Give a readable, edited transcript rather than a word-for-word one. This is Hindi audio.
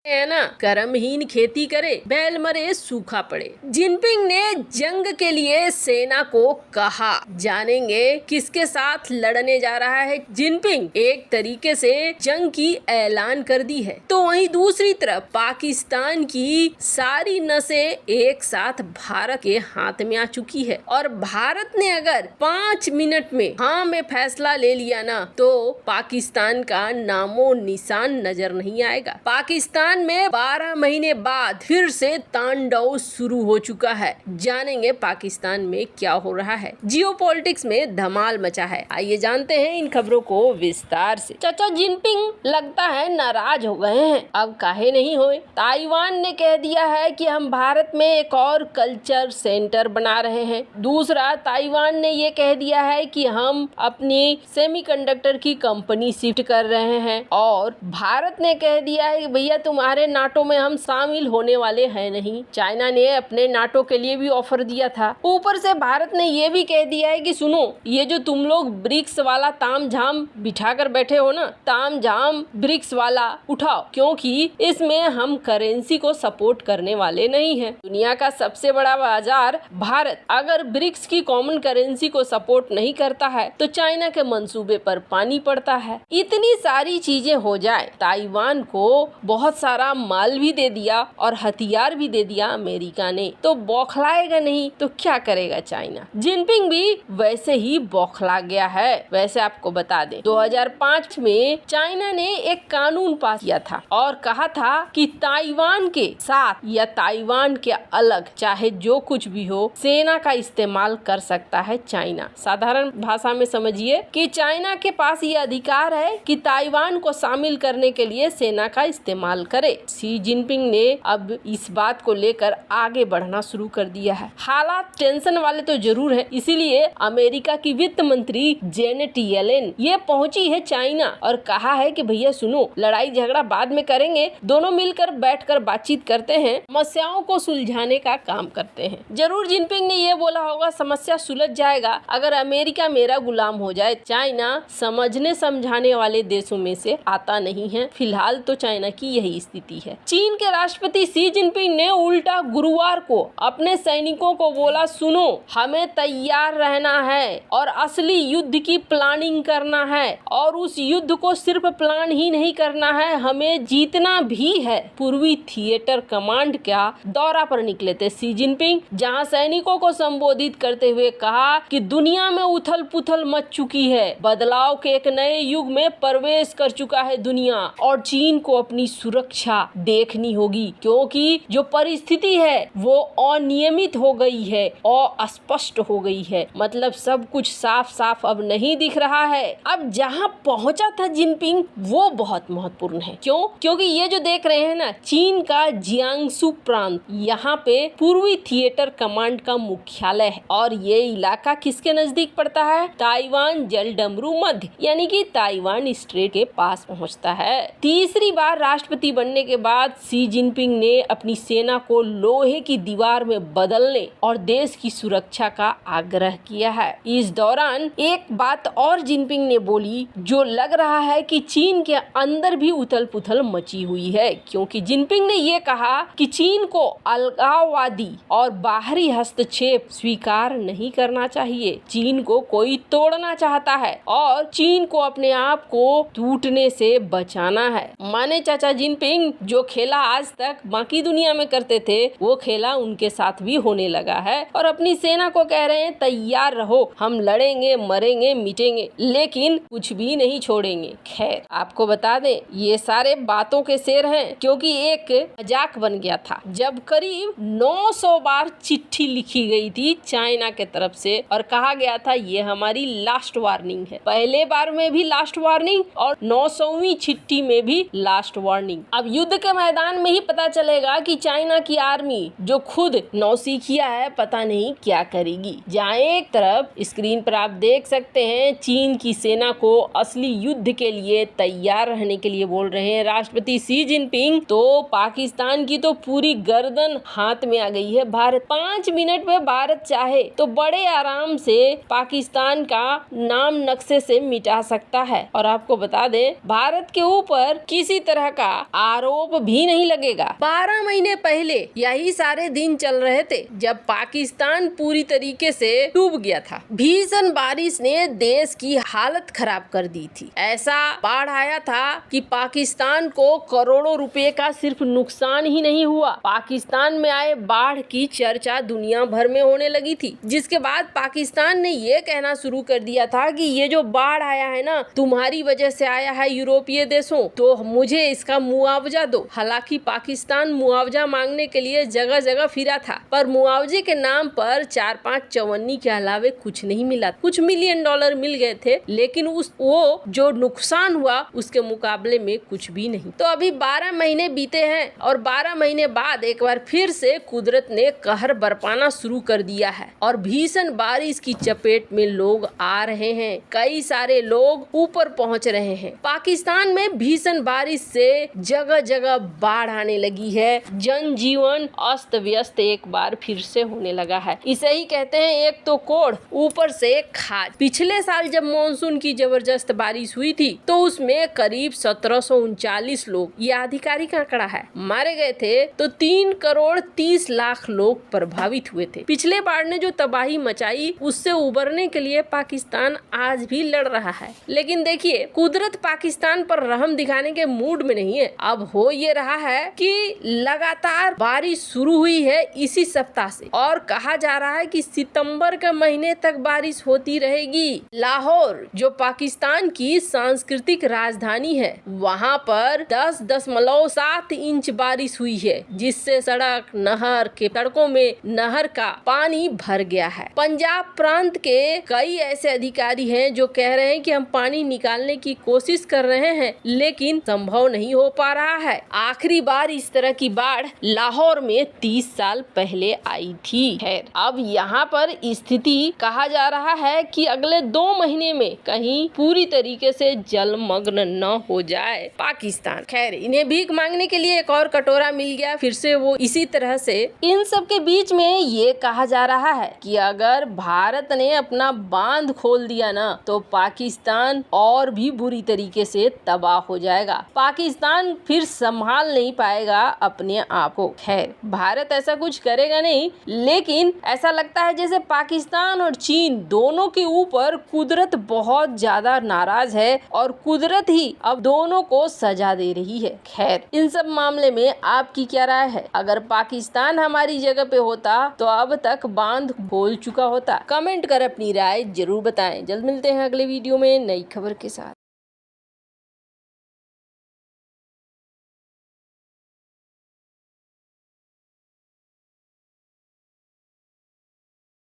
है ना, कर्महीन खेती करे, बैल मरे सूखा पड़े। जिनपिंग ने जंग के लिए सेना को कहा। जानेंगे किसके साथ लड़ने जा रहा है जिनपिंग। एक तरीके से जंग की ऐलान कर दी है, तो वहीं दूसरी तरफ पाकिस्तान की सारी नसें एक साथ भारत के हाथ में आ चुकी है और भारत ने अगर 5 मिनट में हाँ में फैसला ले लिया ना, तो पाकिस्तान का नामो निशान नजर नहीं आएगा। पाकिस्तान में 12 महीने बाद फिर से तांडव शुरू हो चुका है। जानेंगे पाकिस्तान में क्या हो रहा है। जियोपॉलिटिक्स में धमाल मचा है। आइए जानते हैं इन खबरों को विस्तार से। चाचा जिनपिंग लगता है नाराज हो गए हैं। अब काहे नहीं हुए। ताइवान ने कह दिया है कि हम भारत में एक और कल्चर सेंटर बना रहे हैं। दूसरा, ताइवान ने ये कह दिया है कि हम अपनी सेमीकंडक्टर की कंपनी शिफ्ट कर रहे हैं और भारत ने कह दिया है कि भैया तुम्हारे नाटो में हम शामिल होने वाले हैं नहीं। चाइना ने अपने नाटो के लिए भी ऑफर दिया था। ऊपर से भारत ने ये भी कह दिया है कि सुनो, ये जो तुम लोग ब्रिक्स वाला तामझाम बिठा कर बैठे हो ना, तामझाम ब्रिक्स वाला उठाओ, क्योंकि इसमें हम करेंसी को सपोर्ट करने वाले नहीं हैं। दुनिया का सबसे बड़ा बाजार भारत अगर ब्रिक्स की कॉमन करेंसी को सपोर्ट नहीं करता है तो चाइना के मंसूबे पर पानी पड़ता है। इतनी सारी चीजें हो जाए, ताइवान को बहुत सारा माल भी दे दिया और हथियार भी दे दिया अमेरिका ने, तो बौखलाएगा नहीं तो क्या करेगा चाइना। जिनपिंग भी वैसे ही बौखला गया है। वैसे आपको बता दें 2005 में चाइना ने एक कानून पास किया था और कहा था कि ताइवान के साथ या ताइवान के अलग चाहे जो कुछ भी हो, सेना का इस्तेमाल कर सकता है चाइना। साधारण भाषा में समझिए कि चाइना के पास ये अधिकार है कि ताइवान को शामिल करने के लिए सेना का इस्तेमाल करे। शी जिनपिंग ने अब इस बात को लेकर आगे बढ़ना शुरू कर दिया है। हालात टेंशन वाले तो जरूर है, इसीलिए अमेरिका की वित्त मंत्री जेनेट येलेन ये पहुंची है चाइना और कहा है कि भैया सुनो, लड़ाई झगड़ा बाद में करेंगे, दोनों मिलकर बैठकर बातचीत करते हैं, समस्याओं को सुलझाने का काम करते हैं। जरूर जिनपिंग ने ये बोला होगा समस्या सुलझ जाएगा अगर अमेरिका मेरा गुलाम हो जाए। चाइना समझने समझाने वाले देशों में से आता नहीं है। फिलहाल तो चाइना की यही स्थिति है। चीन के राष्ट्रपति शी जिनपिंग ने उल्टा गुरुवार को अपने सैनिकों को बोला, सुनो, हमें तैयार रहना है और असली युद्ध की प्लानिंग करना है और उस युद्ध को सिर्फ प्लान ही नहीं करना है, हमें जीतना भी है। पूर्वी थिएटर कमांड का दौरा पर निकले थे शी जिनपिंग, जहां सैनिकों को संबोधित करते हुए कहा कि दुनिया में उथल पुथल मच चुकी है, बदलाव के एक नए युग में प्रवेश कर चुका है दुनिया और चीन को अपनी सुरक्षा देखनी होगी, क्योंकि जो परिस्थिति है वो अनियमित हो गई है और अस्पष्ट हो गई है। मतलब सब कुछ साफ साफ अब नहीं दिख रहा है। अब जहां पहुंचा था जिनपिंग वो बहुत महत्वपूर्ण है। क्यों? क्योंकि ये जो देख रहे हैं ना, चीन का जियांगसू प्रांत, यहाँ पे पूर्वी थिएटर कमांड का मुख्यालय है और ये इलाका किसके नजदीक पड़ता है? ताइवान जलडमरू मध्य यानी कि ताइवान स्ट्रेट के पास पहुंचता है। तीसरी बार राष्ट्रपति बनने के बाद शी जिनपिंग ने अपनी सेना को लोहे की दीवार में बदलने और देश की सुरक्षा का आग्रह किया है। इस दौरान एक बात और जिनपिंग ने बोली जो लग रहा है कि चीन के अंदर भी उथल पुथल मची हुई है, क्योंकि जिनपिंग ने ये कहा कि चीन को अलगाववादी और बाहरी हस्तक्षेप स्वीकार नहीं करना चाहिए। चीन को कोई तोड़ना चाहता है और चीन को अपने आप को टूटने से बचाना है। माने चाचा जिनपिंग जो खेला आज तक बाकी दुनिया में करते थे वो खेला उनके साथ भी होने लगा है और अपनी सेना को कह रहे हैं तैयार रहो, हम लड़ेंगे, मरेंगे, मिटेंगे, लेकिन कुछ भी नहीं छोड़ेंगे। खैर आपको बता दें ये सारे बातों के शेर हैं, क्योंकि एक मजाक बन गया था जब करीब 900 बार चिट्ठी लिखी गई थी चाइना के तरफ से और कहा गया था ये हमारी लास्ट वार्निंग है। पहले बार में भी लास्ट वार्निंग और 900वीं चिट्ठी में भी लास्ट वार्निंग। अब युद्ध के मैदान में ही पता चलेगा कि चाइना की आर्मी जो खुद नौसिखिया है पता नहीं क्या करेगी। जहाँ एक तरफ स्क्रीन पर आप देख सकते हैं चीन की सेना को असली युद्ध के लिए तैयार रहने के लिए बोल रहे हैं राष्ट्रपति शी जिनपिंग, तो पाकिस्तान की तो पूरी गर्दन हाथ में आ गई है भारत। 5 मिनट में भारत चाहे तो बड़े आराम से पाकिस्तान का नाम नक्शे से मिटा सकता है। और आपको बता दें भारत के ऊपर किसी तरह का आरोप भी नहीं लगेगा। 12 महीने पहले यही सारे दिन चल रहे थे जब पाकिस्तान पूरी तरीके से डूब गया था। भीषण बारिश ने देश की हालत खराब कर दी थी। ऐसा बाढ़ आया था कि पाकिस्तान को करोड़ों रुपए का सिर्फ नुकसान ही नहीं हुआ, पाकिस्तान में आए बाढ़ की चर्चा दुनिया भर में होने लगी थी। जिसके बाद पाकिस्तान ने ये कहना शुरू कर दिया था कि ये जो बाढ़ आया है ना, तुम्हारी वजह से आया है यूरोपीय देशों, तो मुझे इसका मुआवजा दो। हालांकि पाकिस्तान मुआवजा मांगने के लिए जगह जगह फिरा था, पर मुआवजे के नाम पर 4-5 चवन्नी के अलावे कुछ नहीं मिला। कुछ मिलियन डॉलर मिल गए थे, लेकिन वो जो नुकसान हुआ उसके मुकाबले में कुछ भी नहीं। तो अभी 12 महीने बीते हैं और 12 महीने बाद एक बार फिर से कुदरत ने कहर बरपाना शुरू कर दिया है और भीषण बारिश की चपेट में लोग आ रहे हैं। कई सारे लोग ऊपर पहुंच रहे हैं। पाकिस्तान में भीषण बारिश से जगह जगह बाढ़ आने लगी है। जनजीवन अस्त व्यस्त एक बार फिर से होने लगा है। इसे ही कहते हैं एक तो कोढ़ ऊपर से खाज। पिछले साल जब मानसून की जबरदस्त बारिश हुई थी तो उसमें करीब 1739 लोग, ये आधिकारिक आंकड़ा है, मारे गए थे, तो 3 करोड़ 30 लाख लोग प्रभावित हुए थे। पिछले बाढ़ ने जो तबाही मचाई उससे उबरने के लिए पाकिस्तान आज भी लड़ रहा है। लेकिन देखिए, कुदरत पाकिस्तान पर रहम दिखाने के मूड में नहीं है। अब हो ये रहा है कि लगातार बारिश शुरू हुई है इसी सप्ताह से और कहा जा रहा है कि सितंबर के महीने तक बारिश होती रहेगी। लाहौर जो पाकिस्तान की सांस्कृतिक राजधानी है, वहाँ पर 10.7 इंच बारिश हुई है, जिससे सड़कों में नहर का पानी भर गया है। पंजाब प्रांत के कई ऐसे अधिकारी हैं जो कह रहे हैं कि हम पानी निकालने की कोशिश कर रहे हैं, लेकिन संभव नहीं हो पा रहा है। आखिरी बार इस तरह की बाढ़ लाहौर में 30 साल पहले आई थी। खैर, अब यहाँ पर स्थिति कहा जा रहा है कि अगले 2 महीने में कहीं पूरी तरीके से जलमग्न न हो जाए पाकिस्तान। खैर, इन्हें भीख मांगने के लिए एक और कटोरा मिल गया, फिर से वो इसी तरह से। इन सब के बीच में ये कहा जा रहा है कि अगर भारत ने अपना बांध खोल दिया ना, तो पाकिस्तान और भी बुरी तरीके से तबाह हो जाएगा। पाकिस्तान फिर संभाल नहीं पाएगा अपने आप को। खैर, भारत ऐसा कुछ करेगा नहीं, लेकिन ऐसा लगता है जैसे पाकिस्तान और चीन दोनों के ऊपर कुदरत बहुत ज्यादा नाराज है और कुदरत ही अब दोनों को सजा दे रही है। खैर, इन सब मामले में आपकी क्या राय है? अगर पाकिस्तान हमारी जगह पे होता तो अब तक बांध खोल चुका होता। कमेंट कर अपनी राय जरूर बताएं। जल्द मिलते हैं अगले वीडियो में नई खबर के साथ।